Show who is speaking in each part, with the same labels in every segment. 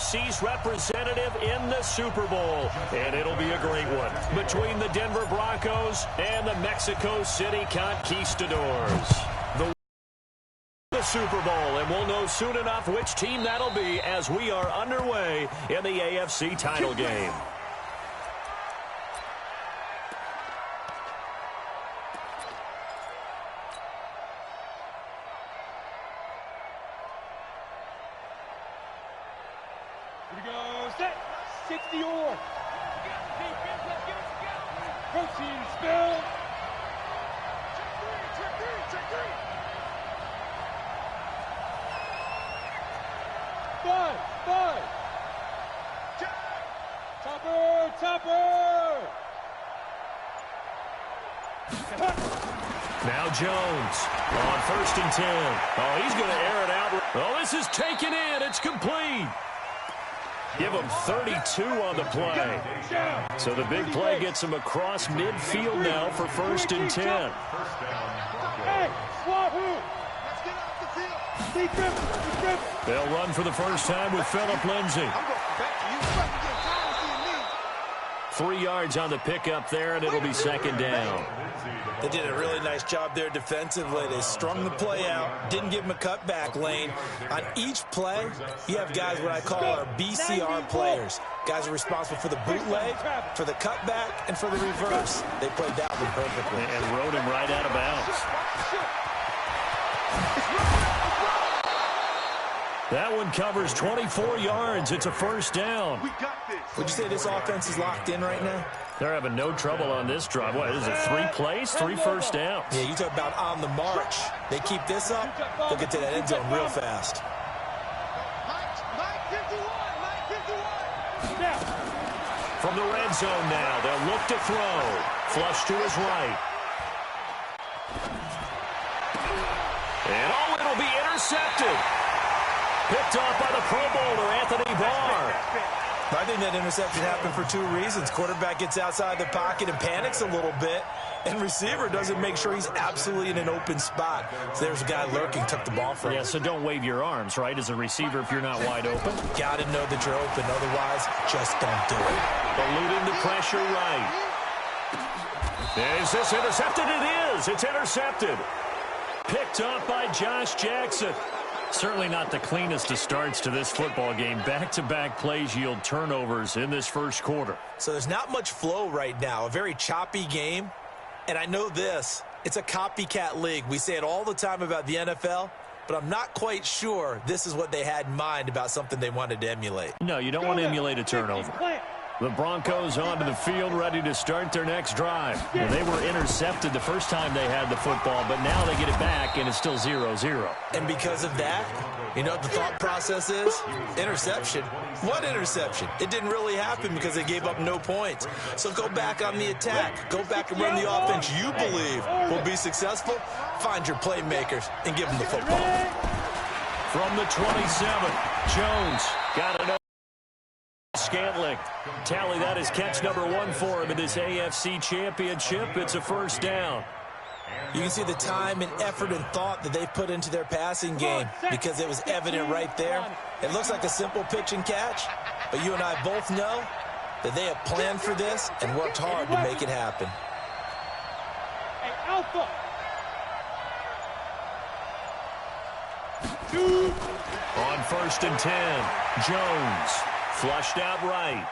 Speaker 1: AFC's representative in the Super Bowl. And it'll be a great one between the Denver Broncos and the Mexico City Conquistadors. The Super Bowl, and we'll know soon enough which team that'll be as we are underway in the AFC title game.
Speaker 2: Here we go, set, 60 or. Proceed, spill. Check three. Five. Topper.
Speaker 1: Now Jones on 1st and 10. Oh, he's going to air it out. Oh, this is taken in. It's complete. Give him 32 on the play. So the big play gets him across midfield now for 1st and 10.
Speaker 2: Hey, Swahoo! Let's get off the field.
Speaker 1: They'll run for the first time with Phillip Lindsay. 3 yards on the pickup there, and it'll be 2nd down.
Speaker 3: They did a really nice job there defensively. They strung the play out, didn't give him a cutback lane. On each play, you have guys what I call our BCR players. Guys are responsible for the bootleg, for the cutback, and for the reverse. They played that one perfectly.
Speaker 1: And rode him right out of bounds. That one covers 24 yards. It's a 1st down.
Speaker 3: Would you say this offense is locked in right now?
Speaker 1: They're having no trouble on this drive. What is it, 3 plays, 3 first downs?
Speaker 3: Yeah, you talk about on the march. They keep this up, they'll get to that end zone real fast.
Speaker 1: From the red zone now, they'll look to throw. Flush to his right. And oh, it'll be intercepted. Picked off by the Pro Bowler, Anthony Barr.
Speaker 3: I think that interception happened for 2 reasons. Quarterback gets outside the pocket and panics a little bit, and receiver doesn't make sure he's absolutely in an open spot. So there's a guy lurking, took the ball from him.
Speaker 1: Yeah, so don't wave your arms, right, as a receiver if you're not wide open.
Speaker 3: Got to know that you're open, otherwise just don't do it.
Speaker 1: Eluding the pressure right. Is this intercepted? It is. It's intercepted. Picked up by Josh Jackson. Certainly not the cleanest of starts to this football game. Back-to-back plays yield turnovers in this first quarter.
Speaker 3: So there's not much flow right now. A very choppy game. And I know this. It's a copycat league. We say it all the time about the NFL, but I'm not quite sure this is what they had in mind about something they wanted to emulate.
Speaker 1: No, you don't want to emulate a turnover. The Broncos onto the field, ready to start their next drive. Well, they were intercepted the first time they had the football, but now they get it back, and it's still 0-0.
Speaker 3: And because of that, you know what the thought process is? Interception. What interception? It didn't really happen because they gave up no points. So go back on the attack. Go back and run the offense you believe will be successful. Find your playmakers and give them the football.
Speaker 1: From the 27, Jones got it. Scantling. Tally that is catch number 1 for him in this AFC championship. It's a 1st down.
Speaker 3: You can see the time and effort and thought that they put into their passing game because it was evident right there. It looks like a simple pitch and catch, but you and I both know that they have planned for this and worked hard to make it happen.
Speaker 2: Alpha.
Speaker 1: On 1st and 10, Jones. Flushed out right.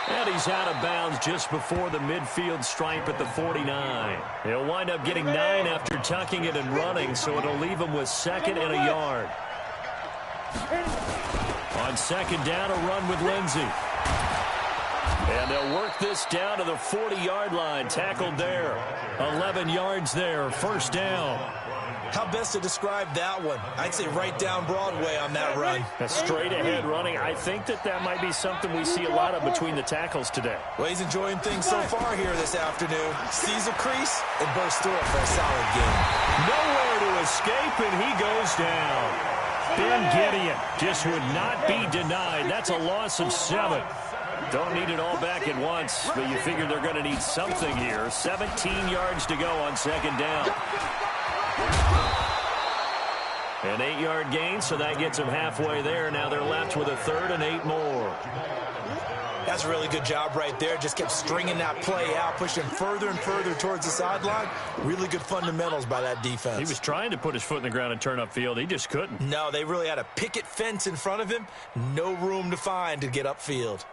Speaker 1: And he's out of bounds just before the midfield stripe at the 49. He'll wind up getting 9 after tucking it and running, so it'll leave him with 2nd and a yard. On 2nd down, a run with Lindsay. And they'll work this down to the 40-yard line. Tackled there. 11 yards there. 1st down.
Speaker 3: How best to describe that one? I'd say right down Broadway on that run.
Speaker 1: A straight-ahead running. I think that might be something we see a lot of between the tackles today.
Speaker 3: Well, he's enjoying things so far here this afternoon. Sees a crease and bursts through it for a solid game.
Speaker 1: Nowhere to escape, and he goes down. Ben Gideon just would not be denied. That's a loss of 7. Don't need it all back at once, but you figure they're going to need something here. 17 yards to go on 2nd down. An 8-yard gain, so that gets them halfway there. Now they're left with a 3rd and 8 more.
Speaker 3: That's a really good job right there. Just kept stringing that play out, pushing further and further towards the sideline. Really good fundamentals by that defense.
Speaker 1: He was trying to put his foot in the ground and turn upfield. He just couldn't.
Speaker 3: No, they really had a picket fence in front of him. No room to find to get upfield.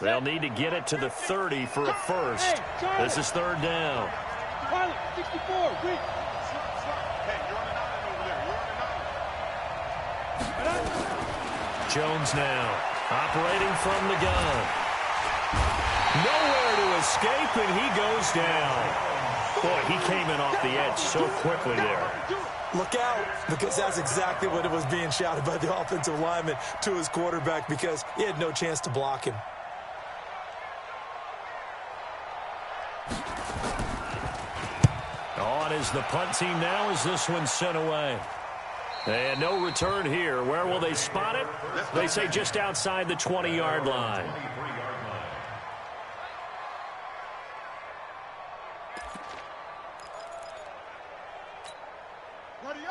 Speaker 1: They'll need to get it to the 30 for a first. This is 3rd down.
Speaker 2: 64, wait.
Speaker 1: Jones now operating from the gun. Nowhere to escape, and he goes down. Boy, he came in off the edge so quickly there.
Speaker 3: Look out, because that's exactly what it was being shouted by the offensive lineman to his quarterback, because he had no chance to block him.
Speaker 1: On is the punt team now as this one's sent away. And no return here. Where will they spot it? They say just outside the 20-yard line.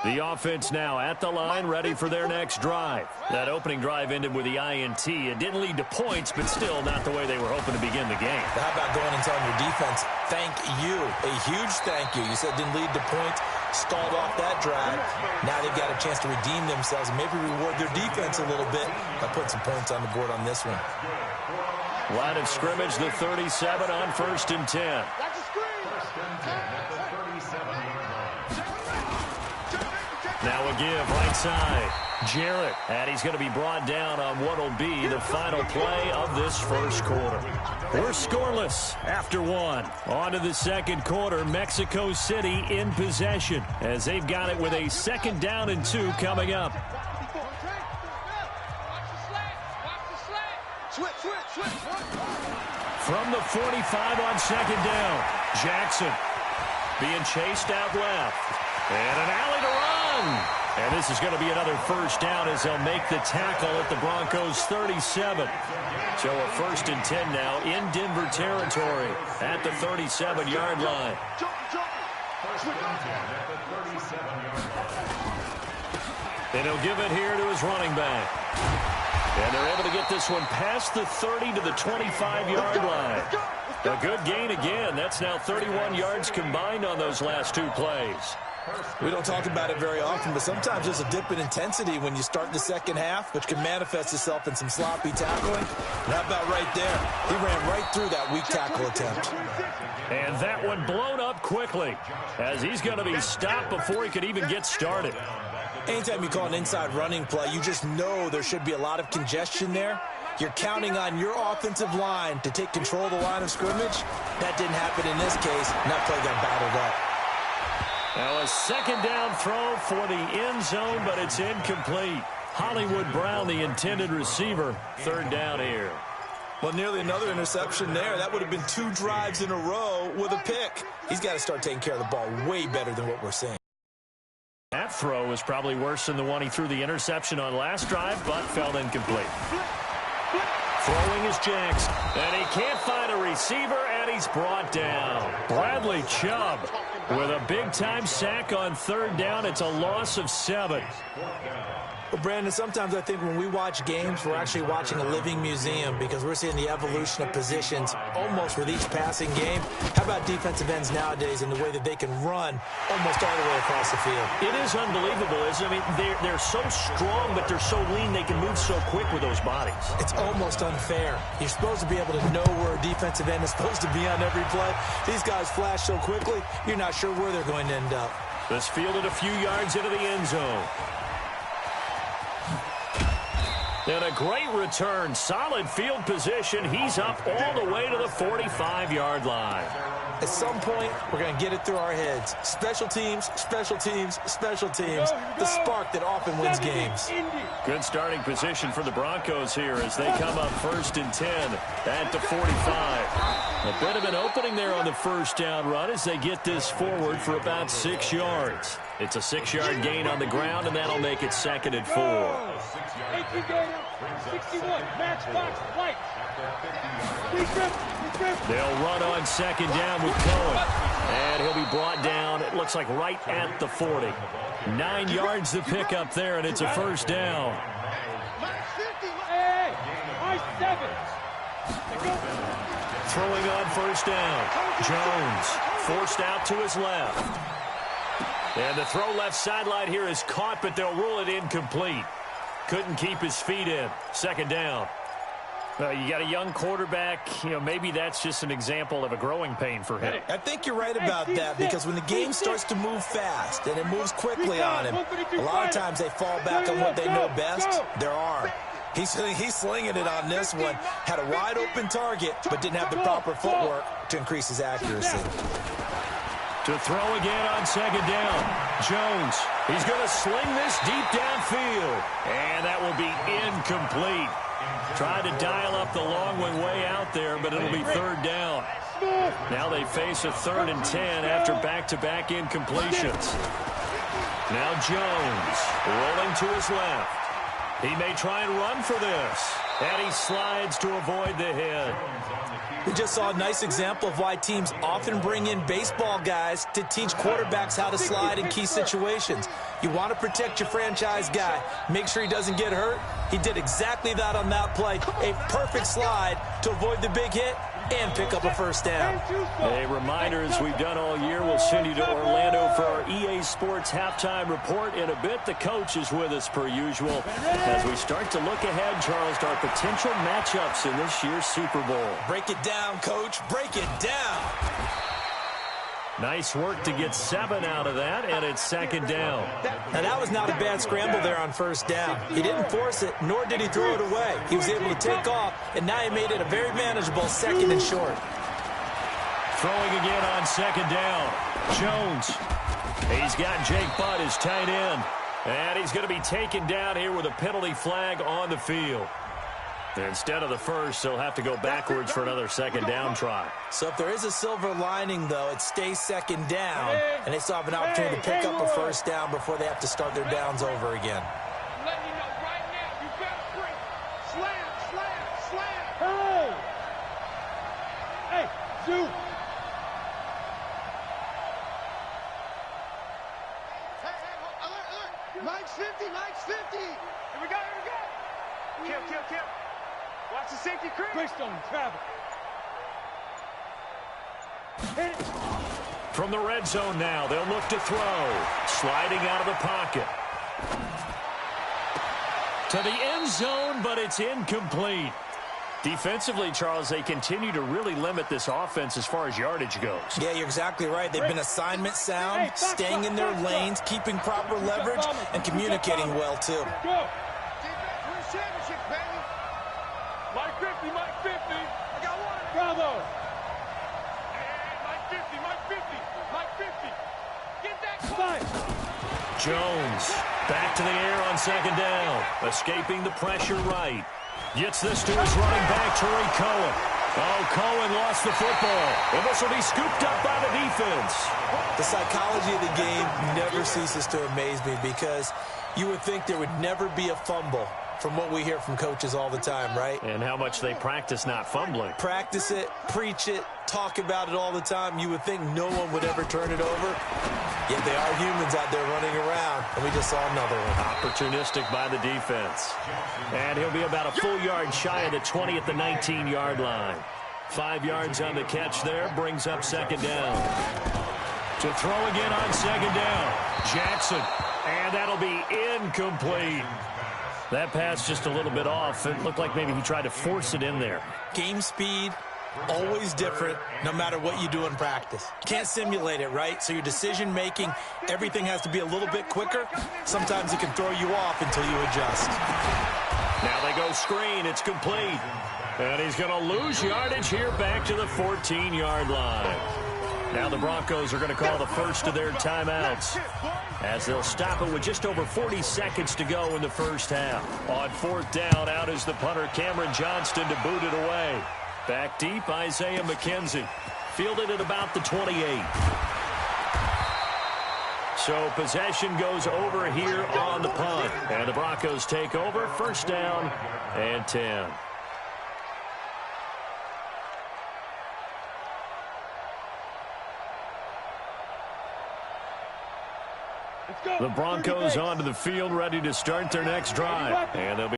Speaker 1: The offense now at the line, ready for their next drive. That opening drive ended with the INT. It didn't lead to points, but still not the way they were hoping to begin the game.
Speaker 3: How about going and telling your defense, thank you, a huge thank you. You said it didn't lead to points, stalled off that drive. Now they've got a chance to redeem themselves and maybe reward their defense a little bit by putting some points on the board on this one.
Speaker 1: Line of scrimmage, the 37 on 1st and 10. Now a give right side. Jarrett, and he's going to be brought down on what will be the final play of this first quarter. We're scoreless after one. On to the second quarter. Mexico City in possession as they've got it with a 2nd down and 2 coming up. From the 45 on 2nd down. Jackson being chased out left. And an alley to run. And this is going to be another first down as they'll make the tackle at the Broncos' 37. So a 1st and 10 now in Denver territory at the 37-yard line. And he'll give it here to his running back. And they're able to get this one past the 30 to the 25-yard line. A good gain again. That's now 31 yards combined on those last 2 plays.
Speaker 3: We don't talk about it very often, but sometimes there's a dip in intensity when you start the second half, which can manifest itself in some sloppy tackling. And how about right there? He ran right through that weak tackle attempt.
Speaker 1: And that one blown up quickly as he's going to be stopped before he could even get started.
Speaker 3: Anytime you call an inside running play, you just know there should be a lot of congestion there. You're counting on your offensive line to take control of the line of scrimmage. That didn't happen in this case, and that play got battled up.
Speaker 1: Now a 2nd down throw for the end zone, but it's incomplete. Hollywood Brown, the intended receiver, 3rd down here.
Speaker 3: Well, nearly another interception there. That would have been 2 drives in a row with a pick. He's got to start taking care of the ball way better than what we're seeing.
Speaker 1: That throw was probably worse than the one he threw the interception on last drive, but fell incomplete. Throwing is Jackson, and he can't find a receiver, and he's brought down. Bradley Chubb with a big-time sack on 3rd down. It's a loss of 7.
Speaker 3: Well, Brandon, sometimes I think when we watch games, we're actually watching a living museum because we're seeing the evolution of positions almost with each passing game. How about defensive ends nowadays and the way that they can run almost all the way across the field?
Speaker 1: It is unbelievable, isn't it? I mean, they're so strong, but they're so lean, they can move so quick with those bodies.
Speaker 3: It's almost unfair. You're supposed to be able to know where a defensive end is supposed to be on every play. These guys flash so quickly, you're not sure where they're going to end up.
Speaker 1: This fielded a few yards into the end zone. And a great return, solid field position. He's up all the way to the 45-yard line.
Speaker 3: At some point, we're going to get it through our heads. Special teams, special teams, special teams. The spark that often wins games.
Speaker 1: Good starting position for the Broncos here as they come up 1st and 10 at the 45. A bit of an opening there on the first down run as they get this forward for about 6 yards. It's a 6-yard gain on the ground, and that'll make it 2nd and 4.
Speaker 2: 61, match box, white.
Speaker 1: They'll run on 2nd down with Cohen. And he'll be brought down, it looks like right at the 40. 9 yards to pick up there, and it's a 1st down.
Speaker 2: Hey, my 7.
Speaker 1: Throwing on 1st down. Jones forced out to his left. And the throw left sideline here is caught, but they'll rule it incomplete. Couldn't keep his feet in. 2nd down. You got a young quarterback. Maybe that's just an example of a growing pain for him.
Speaker 3: I think you're right about that, because when the game starts to move fast and it moves quickly on him, a lot of times they fall back on what they know best, their arm. He's slinging it on this one. Had a wide open target, but didn't have the proper footwork to increase his accuracy.
Speaker 1: To throw again on 2nd down. Jones, he's going to sling this deep downfield. And that will be incomplete. Tried to dial up the long one way out there, but it'll be 3rd down. Now they face a 3rd and 10 after back-to-back incompletions. Now Jones rolling to his left. He may try and run for this. And he slides to avoid the hit.
Speaker 3: We just saw a nice example of why teams often bring in baseball guys to teach quarterbacks how to slide in key situations. You want to protect your franchise guy. Make sure he doesn't get hurt. He did exactly that on that play. A perfect slide to avoid the big hit and pick up a 1st down.
Speaker 1: A reminder, as we've done all year, we'll send you to Orlando for our EA Sports halftime report. In a bit, the coach is with us per usual as we start to look ahead, Charles, to our potential matchups in this year's Super Bowl.
Speaker 3: Break it down, Coach. Break it down.
Speaker 1: Nice work to get 7 out of that, and it's 2nd down.
Speaker 3: Now, that was not a bad scramble there on 1st down. He didn't force it, nor did he throw it away. He was able to take off, and now he made it a very manageable 2nd and short.
Speaker 1: Throwing again on 2nd down. Jones. He's got Jake Butt, his tight end. And he's going to be taken down here with a penalty flag on the field. Instead of the 1st, they'll have to go backwards for another 2nd down try.
Speaker 3: So if there is a silver lining, though, it stays 2nd down, and they still have an opportunity to pick up a 1st down before they have to start their downs over again.
Speaker 2: Let you know right now, you better break. Slam, slam, slam. Hey, Zoo. Hey, alert. Mike's 50, Mike's 50. Here we go. Kill. Watch the safety creep. Greystone, travel. Hit it.
Speaker 1: From the red zone now, they'll look to throw. Sliding out of the pocket. To the end zone, but it's incomplete. Defensively, Charles, they continue to really limit this offense as far as yardage goes.
Speaker 3: Yeah, you're exactly right. They've been assignment sound, staying in their lanes, keeping proper leverage, and communicating well, too.
Speaker 2: Go. Championship, baby. Mike 50. I got one. Bravo. Hey, Mike 50. Get that climb.
Speaker 1: Jones back to the air on 2nd down. Escaping the pressure right. Gets this to his running back, Tariq Cohen. Oh, Cohen lost the football. And this will be scooped up by the defense.
Speaker 3: The psychology of the game never ceases to amaze me, because you would think there would never be a fumble from what we hear from coaches all the time, right?
Speaker 1: And how much they practice not fumbling.
Speaker 3: Practice it, preach it, talk about it all the time. You would think no one would ever turn it over. Yet they are humans out there running around, and we just saw another one.
Speaker 1: Opportunistic by the defense. And he'll be about a full yard shy of the 20 at the 19-yard line. 5 yards on the catch there, brings up 2nd down. To throw again on 2nd down. Jackson, and that'll be incomplete. That pass just a little bit off. It looked like maybe he tried to force it in there.
Speaker 3: Game speed, always different, no matter what you do in practice. Can't simulate it, right? So your decision-making, everything has to be a little bit quicker. Sometimes it can throw you off until you adjust.
Speaker 1: Now they go screen. It's complete. And he's going to lose yardage here back to the 14-yard line. Now the Broncos are going to call the first of their timeouts, as they'll stop it with just over 40 seconds to go in the first half. On 4th down, out is the punter, Cameron Johnston, to boot it away. Back deep, Isaiah McKenzie. Fielded at about the 28. So possession goes over here on the punt. And the Broncos take over, first down and 10. The Broncos onto the field, ready to start their next drive. And they'll be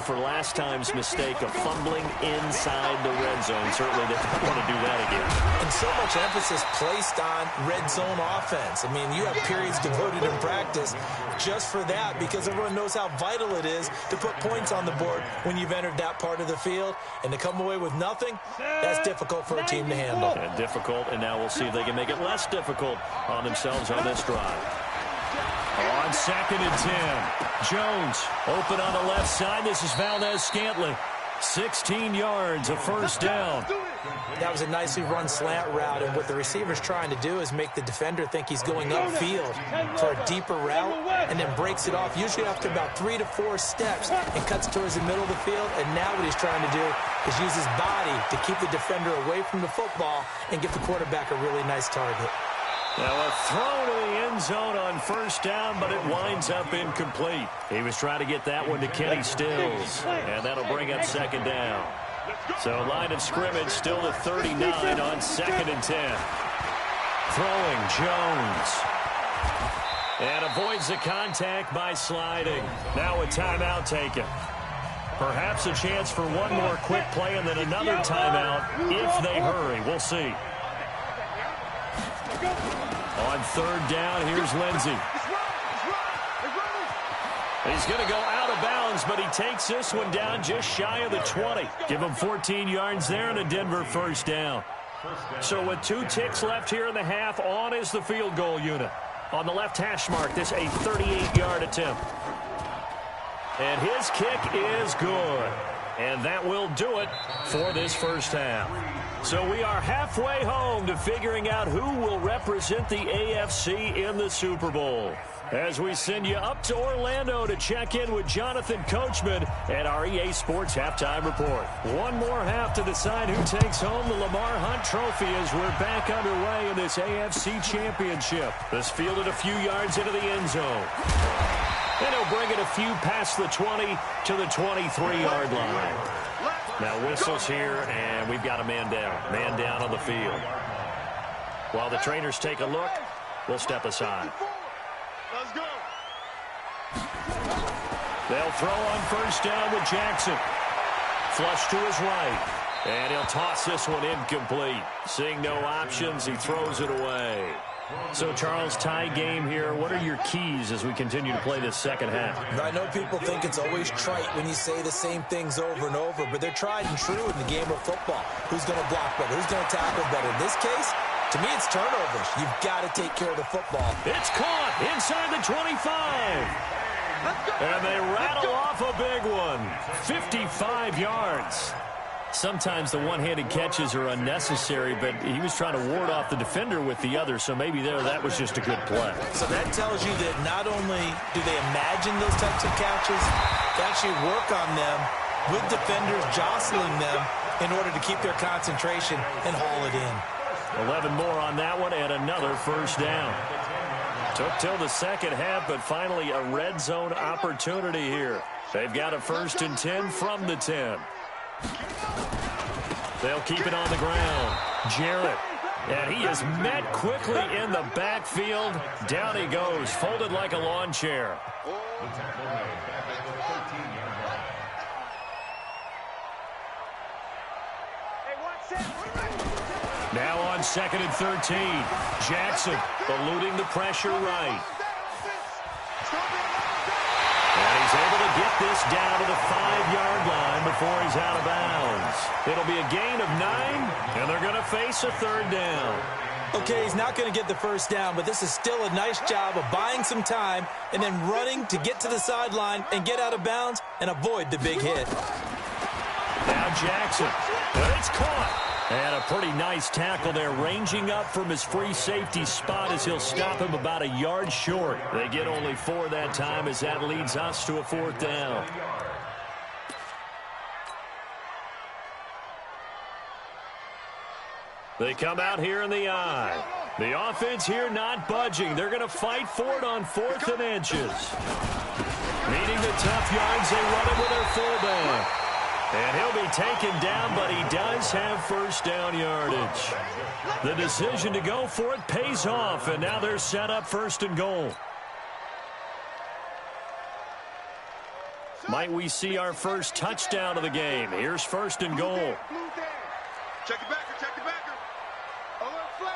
Speaker 1: for last time's mistake of fumbling inside the red zone. Certainly they don't want to do that again.
Speaker 3: And so much emphasis placed on red zone offense. I mean, you have periods devoted in practice just for that because everyone knows how vital it is to put points on the board when you've entered that part of the field. And to come away with nothing, that's difficult for a team to handle.
Speaker 1: And difficult, and now we'll see if they can make it less difficult on themselves on this drive. On 2nd and 10, Jones open on the left side. This is Valdez-Scantling. 16 yards, a first down.
Speaker 3: That was a nicely run slant route, and what the receiver's trying to do is make the defender think he's going upfield for a deeper route, and then breaks it off, usually after about 3 to 4 steps, and cuts towards the middle of the field. And now what he's trying to do is use his body to keep the defender away from the football and give the quarterback a really nice target.
Speaker 1: Now a throw to the end zone on first down, but it winds up incomplete. He was trying to get that one to Kenny Stills, and that'll bring up 2nd down. So line of scrimmage still to 39 on 2nd and 10. Throwing Jones. And avoids the contact by sliding. Now a timeout taken. Perhaps a chance for one more quick play and then another timeout if they hurry. We'll see. On 3rd down, here's Lindsey. He's going to go out of bounds, but he takes this one down just shy of the 20. Give him 14 yards there and a Denver first down. So with 2 ticks left here in the half, on is the field goal unit. On the left hash mark, this a 38-yard attempt. And his kick is good. And that will do it for this first half. So we are halfway home to figuring out who will represent the AFC in the Super Bowl. As we send you up to Orlando to check in with Jonathan Coachman at our EA Sports Halftime Report. One more half to decide who takes home the Lamar Hunt Trophy as we're back underway in this AFC Championship. This fielded a few yards into the end zone. And he'll bring it a few past the 20 to the 23-yard line. Now whistles here, and we've got a man down. Man down on the field. While the trainers take a look, we'll step aside.
Speaker 2: Let's go.
Speaker 1: They'll throw on first down with Jackson. Flush to his right. And he'll toss this one incomplete. Seeing no options, he throws it away. So, Charles, tie game here. What are your keys as we continue to play this second half?
Speaker 3: I know people think it's always trite when you say the same things over and over, but they're tried and true in the game of football. Who's going to block better? Who's going to tackle better? In this case, to me, it's turnovers. You've got to take care of the football.
Speaker 1: It's caught inside the 25. And they rattle off a big one. 55 yards. Sometimes the one-handed catches are unnecessary, but he was trying to ward off the defender with the other, so maybe that was just a good play.
Speaker 3: So that tells you that not only do they imagine those types of catches, they actually work on them with defenders jostling them in order to keep their concentration and haul it in.
Speaker 1: 11 more on that one and another first down. Took till the second half, but finally a red zone opportunity here. They've got a 1st and 10 from the 10. They'll keep it on the ground. Jarrett. And he is met quickly in the backfield. Down he goes, folded like a lawn chair. Now on 2nd and 13. Jackson eluding the pressure right. And he's able to get this down to the 5-yard line before he's out of bounds. It'll be a gain of 9, and they're going to face a 3rd down.
Speaker 3: Okay, he's not going to get the first down, but this is still a nice job of buying some time and then running to get to the sideline and get out of bounds and avoid the big hit.
Speaker 1: Now Jackson. And it's caught. And a pretty nice tackle there, ranging up from his free safety spot as he'll stop him about a yard short. They get only 4 that time as that leads us to a 4th down. They come out here in the eye. The offense here not budging. They're going to fight for it on 4th and inches. Needing the tough yards, they run it with their fullback. And he'll be taken down, but he does have first down yardage. The decision to go for it pays off, and now they're set up 1st and goal. Might we see our first touchdown of the game? Here's 1st and goal.
Speaker 2: Check it backer, check it backer. Alert flare.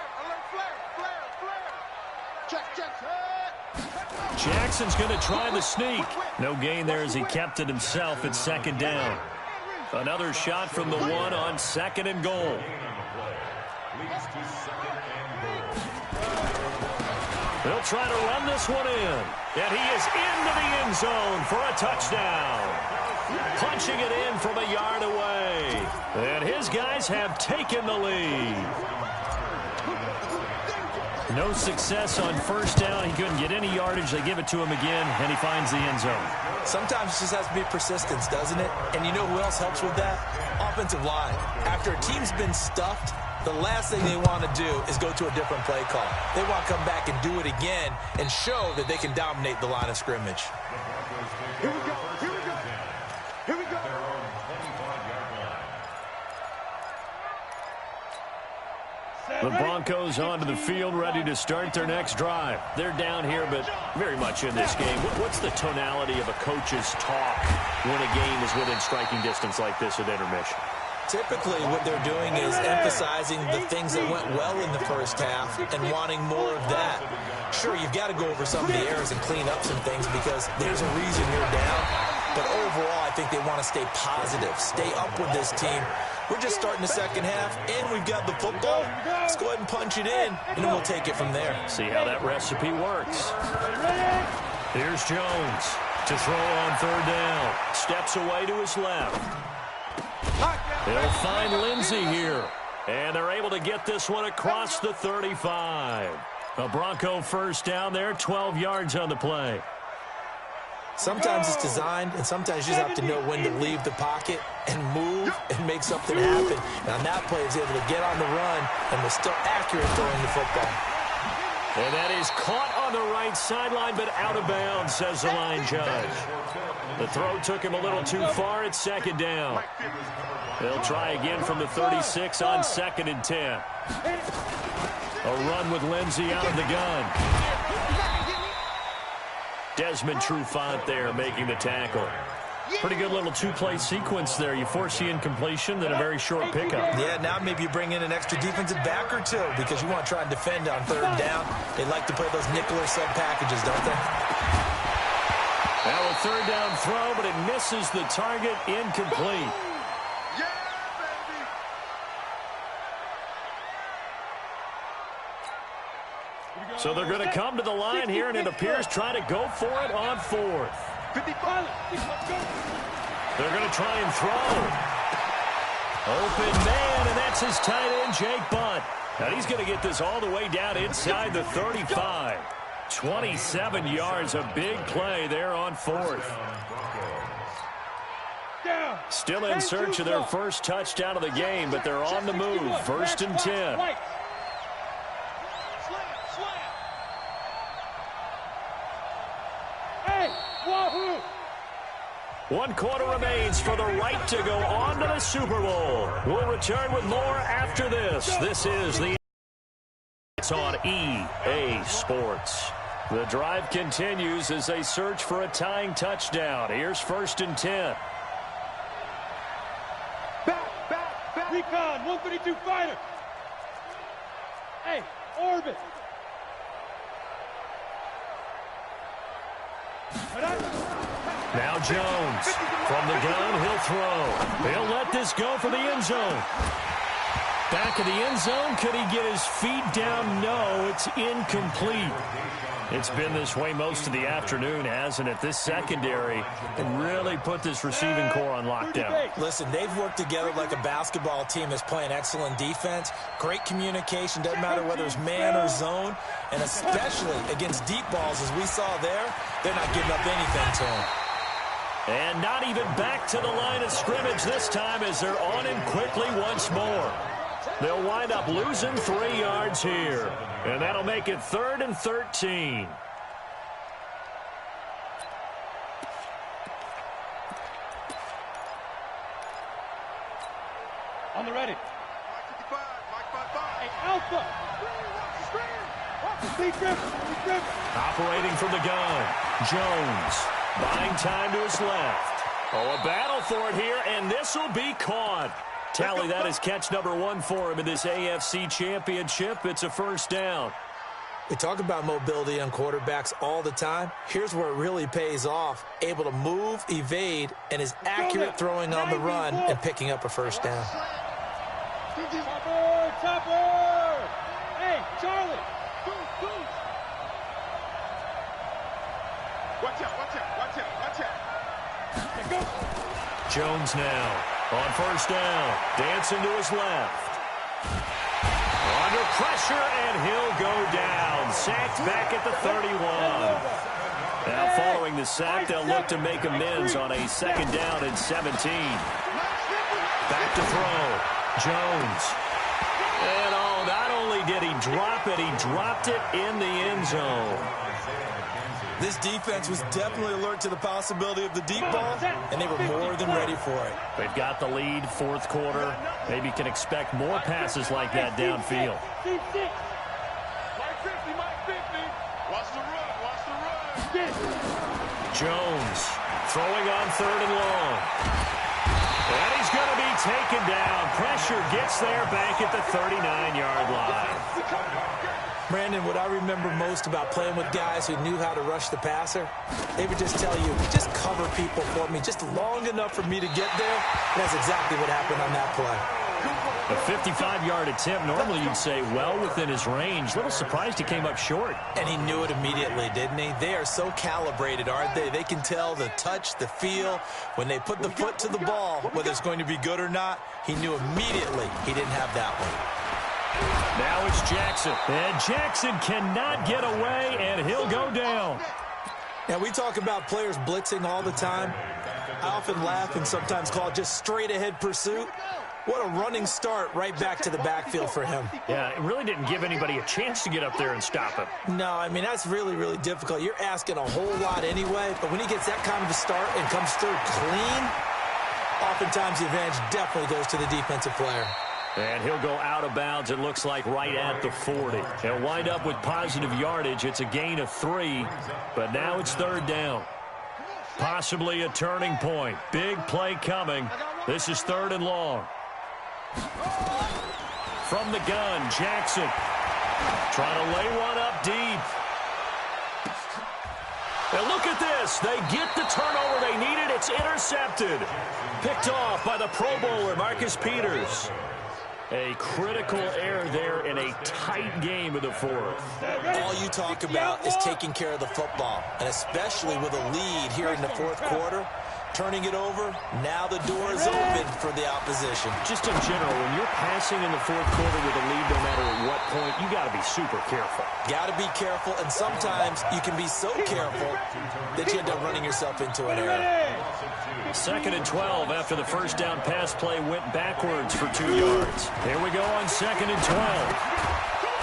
Speaker 2: Check.
Speaker 1: Jackson's going to try the sneak. No gain there as he kept it himself at 2nd down. Another shot from the 1 on 2nd and goal. They'll try to run this one in. And he is into the end zone for a touchdown. Punching it in from a yard away. And his guys have taken the lead. No success on 1st down. He couldn't get any yardage. They give it to him again, and he finds the end zone.
Speaker 3: Sometimes it just has to be persistence, doesn't it? And you know who else helps with that? Offensive line. After a team's been stuffed, the last thing they want to do is go to a different play call. They want to come back and do it again and show that they can dominate the line of scrimmage.
Speaker 2: Here we go.
Speaker 1: The Broncos onto the field, ready to start their next drive. They're down here, but very much in this game. What's the tonality of a coach's talk when a game is within striking distance like this at intermission?
Speaker 3: Typically, what they're doing is emphasizing the things that went well in the first half and wanting more of that. Sure, you've got to go over some of the errors and clean up some things because there's a reason you're down. But overall, I think they want to stay positive, stay up with this team. We're just starting the second half, and we've got the football. Let's go ahead and punch it in, and then we'll take it from there.
Speaker 1: See how that recipe works. Here's Jones to throw on 3rd down. Steps away to his left. They'll find Lindsey here. And they're able to get this one across the 35. A Bronco first down there, 12 yards on the play.
Speaker 3: Sometimes it's designed, and sometimes you just have to know when to leave the pocket and move and make something happen. And on that play, he was able to get on the run and was still accurate throwing the football.
Speaker 1: And that is caught on the right sideline, but out of bounds, says the line judge. The throw took him a little too far at 2nd down. They'll try again from the 36 on 2nd and 10. A run with Lindsey out of the gun. Desmond Trufant there making the tackle. Pretty good little two-play sequence there. You force the incompletion, then a very short pickup.
Speaker 3: Yeah, now maybe you bring in an extra defensive back or two because you want to try and defend on 3rd down. They like to play those nickel or sub packages, don't they?
Speaker 1: Now a 3rd down throw, but it misses the target, incomplete. So they're going to come to the line here, and it appears try to go for it on 4th. They're going to try and throw. Open man, and that's his tight end, Jake Butt. And he's going to get this all the way down inside the 35. 27 yards, a big play there on 4th. Still in search of their first touchdown of the game, but they're on the move. 1st and 10. One quarter remains for the right to go on to the Super Bowl. We'll return with more after this. This is the It's on EA Sports. The drive continues as they search for a tying touchdown. Here's 1st and 10.
Speaker 2: Back. Recon, 132 fighter. Hey, orbit.
Speaker 1: Now Jones. From the gun, he'll throw. He'll let this go for the end zone. Back of the end zone. Could he get his feet down? No, it's incomplete. It's been this way most of the afternoon, hasn't it? This secondary can really put this receiving core on lockdown.
Speaker 3: Listen, they've worked together like a basketball team that's playing excellent defense. Great communication. Doesn't matter whether it's man or zone. And especially against deep balls, as we saw there, they're not giving up anything to them.
Speaker 1: And not even back to the line of scrimmage this time as they're on him quickly once more. They'll wind up losing 3 yards here. And that'll make it 3rd and 13.
Speaker 2: On the ready. Hey, Alpha.
Speaker 1: Operating from the gun. Jones buying time to his left. Oh, a battle for it here, and this will be caught. Tally, that is catch number 1 for him in this AFC Championship. It's a first down.
Speaker 3: We talk about mobility on quarterbacks all the time. Here's where it really pays off. Able to move, evade, and is accurate throwing on the run and picking up a first down.
Speaker 2: Chopper! Hey, Charlie! Watch out. Go.
Speaker 1: Jones now on first down. Dancing to his left. Under pressure, and he'll go down. Sacked back at the 31. Now following the sack, they'll look to make amends on a 2nd down and 17. Back to throw. Jones. And not only did he drop it, he dropped it in the end zone.
Speaker 3: This defense was definitely alert to the possibility of the deep ball, and they were more than ready for it.
Speaker 1: They've got the lead, 4th quarter. Maybe can expect more passes like that downfield.
Speaker 2: Mike 50. Watch the run.
Speaker 1: Jones throwing on 3rd and long. And he's going to be taken down. Pressure gets there back at the 39-yard line.
Speaker 3: Brandon, what I remember most about playing with guys who knew how to rush the passer, they would just tell you, just cover people for me just long enough for me to get there. And that's exactly what happened on that play.
Speaker 1: A 55-yard attempt, normally you'd say well within his range. Little surprised he came up short.
Speaker 3: And he knew it immediately, didn't he? They are so calibrated, aren't they? They can tell the touch, the feel. When they put the foot to the ball, whether it's going to be good or not, he knew immediately he didn't have that one.
Speaker 1: Now it's Jackson. And Jackson cannot get away, and he'll go down.
Speaker 3: Now, we talk about players blitzing all the time. I often laugh and sometimes call it just straight-ahead pursuit. What a running start right back to the backfield for him.
Speaker 1: Yeah, it really didn't give anybody a chance to get up there and stop him.
Speaker 3: No, I mean, that's really, really difficult. You're asking a whole lot anyway, but when he gets that kind of a start and comes through clean, oftentimes the advantage definitely goes to the defensive player.
Speaker 1: And he'll go out of bounds, it looks like, right at the 40. He'll wind up with positive yardage. It's a gain of 3, but now it's 3rd down. Possibly a turning point. Big play coming. This is 3rd and long. From the gun, Jackson trying to lay one up deep. And look at this. They get the turnover they needed. It's intercepted. Picked off by the Pro Bowler, Marcus Peters. A critical error there in a tight game of the 4th.
Speaker 3: All you talk about is taking care of the football, and especially with a lead here in the 4th quarter. Turning it over, now the door is open for the opposition.
Speaker 1: Just in general, when you're passing in the 4th quarter with a lead, no matter at what point, you got to be super careful.
Speaker 3: Got to be careful, and sometimes you can be so careful that you end up running yourself into an error.
Speaker 1: 2nd and 12 after the first down pass play went backwards for 2 yards. Here we go on 2nd and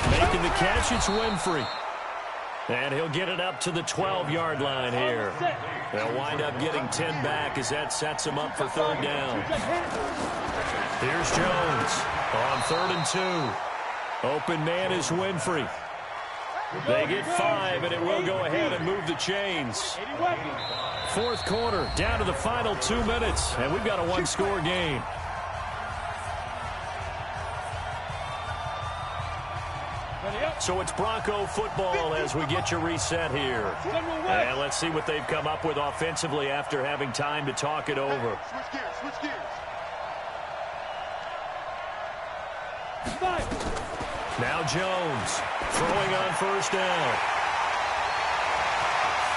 Speaker 1: 12. Making the catch, it's Winfrey. And he'll get it up to the 12-yard line here. They'll wind up getting 10 back as that sets him up for 3rd down. Here's Jones on 3rd and 2. Open man is Winfrey. They get 5, and it will go ahead and move the chains. 4th quarter, down to the final 2 minutes, and we've got a 1-score game. So it's Bronco football as we get you reset here. And let's see what they've come up with offensively after having time to talk it over.
Speaker 2: Switch gears.
Speaker 1: Now Jones throwing on 1st down.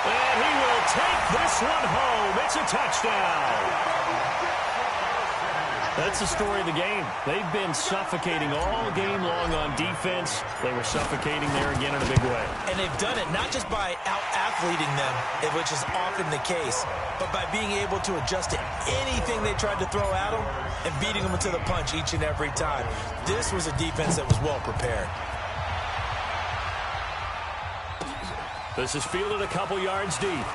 Speaker 1: And he will take this one home. It's a touchdown. That's the story of the game. They've been suffocating all game long on defense. They were suffocating there again in a big way.
Speaker 3: And they've done it not just by out-athleting them, which is often the case, but by being able to adjust to anything they tried to throw at them and beating them to the punch each and every time. This was a defense that was well prepared.
Speaker 1: This is fielded a couple yards deep.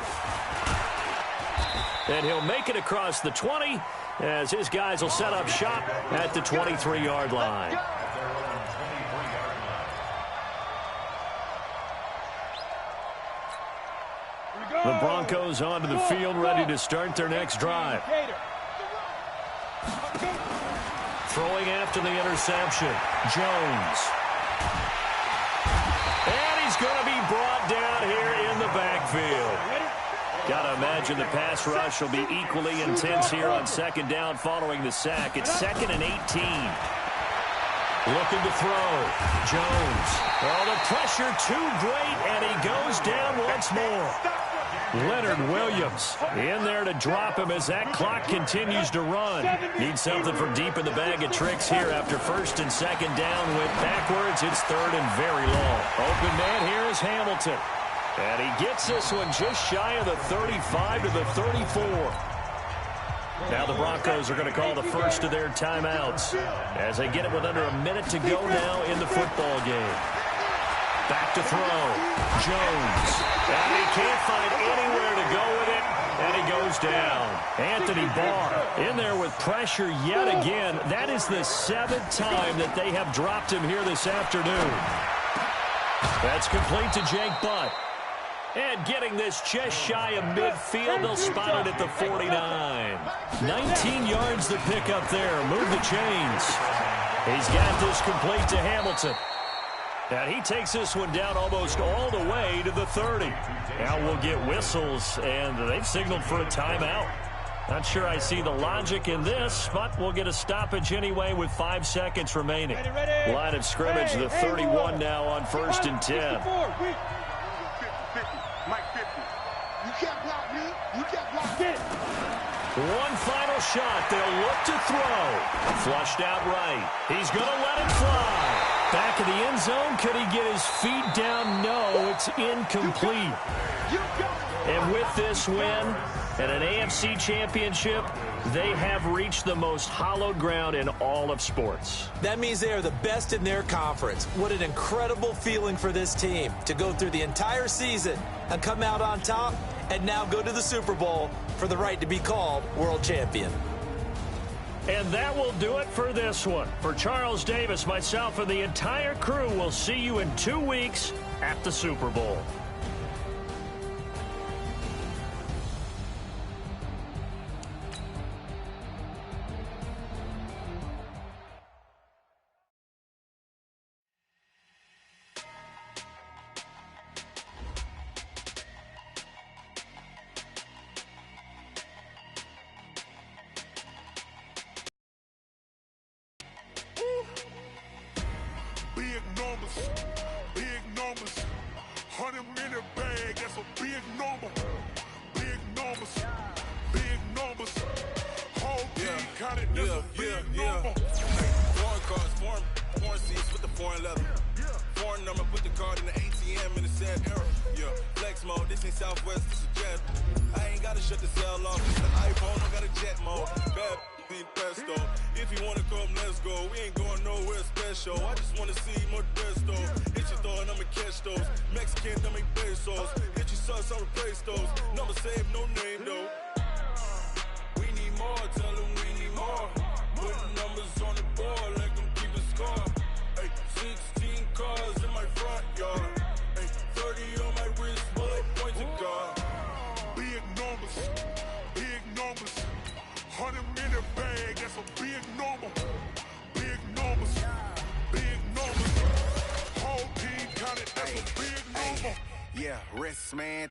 Speaker 1: And he'll make it across the 20 as his guys will set up shop at the 23-yard line. The Broncos onto the field, ready to start their next drive. Throwing after the interception, Jones. And he's going to be brought down here in the backfield. Got to imagine the pass rush will be equally intense here on second down following the sack. It's 2nd and 18. Looking to throw. Jones. Oh, the pressure too great, and he goes down once more. Leonard Williams in there to drop him as that clock continues to run. Needs something from deep in the bag of tricks here after 1st and 2nd down. Went backwards. It's 3rd and very long. Open man here is Hamilton. And he gets this one just shy of the 35 to the 34. Now the Broncos are going to call the first of their timeouts as they get it with under a minute to go now in the football game. Back to throw. Jones. And he can't find anywhere to go with it. And he goes down. Anthony Barr in there with pressure yet again. That is the 7th time that they have dropped him here this afternoon. That's complete to Jake Butt. And getting this just shy of midfield, they'll spot it at the 49. 19 yards to pick up there. Move the chains. He's got this complete to Hamilton. And he takes this one down almost all the way to the 30. Now we'll get whistles, and they've signaled for a timeout. Not sure I see the logic in this, but we'll get a stoppage anyway with 5 seconds remaining. Line of scrimmage, the 31 now on 1st and 10. One final shot. They'll look to throw. Flushed out right. He's going to let it fly. Back in the end zone. Could he get his feet down? No, it's incomplete. And with this win and an AFC championship, they have reached the most hallowed ground in all of sports.
Speaker 3: That means they are the best in their conference. What an incredible feeling for this team to go through the entire season and come out on top and now go to the Super Bowl for the right to be called world champion.
Speaker 1: And that will do it for this one. For Charles Davis, myself, and the entire crew, we'll see you in 2 weeks at the Super Bowl.
Speaker 4: Big numbers, 100-minute bag, that's a big number. Big numbers, whole team counted, that's a big number.
Speaker 5: Foreign cars, foreign seats with the foreign leather. Foreign number, put the card in the ATM in the sad era. Yeah, flex mode, this ain't Southwest, this is jet. I ain't gotta shut the cell off, this is the iPhone, I got a jet mode. Bad pesto. If you wanna come, let's go. We ain't going nowhere special. I just wanna see more pesto. Hit your thought, I'ma catch those. Mexican, I make pesos. Hit your sauce, I'll replace those. Number save, no name though. We need more, tell them we need more. Putting numbers on the board like I'm keeping score. Hey, 16 cars in my front yard. Hey, 30 on my wrist, bullet point to God.
Speaker 4: Big numbers, 100-minute bag, that's a big number. Big numbers, whole team counted, that's a big number.
Speaker 5: Yeah, wrist man,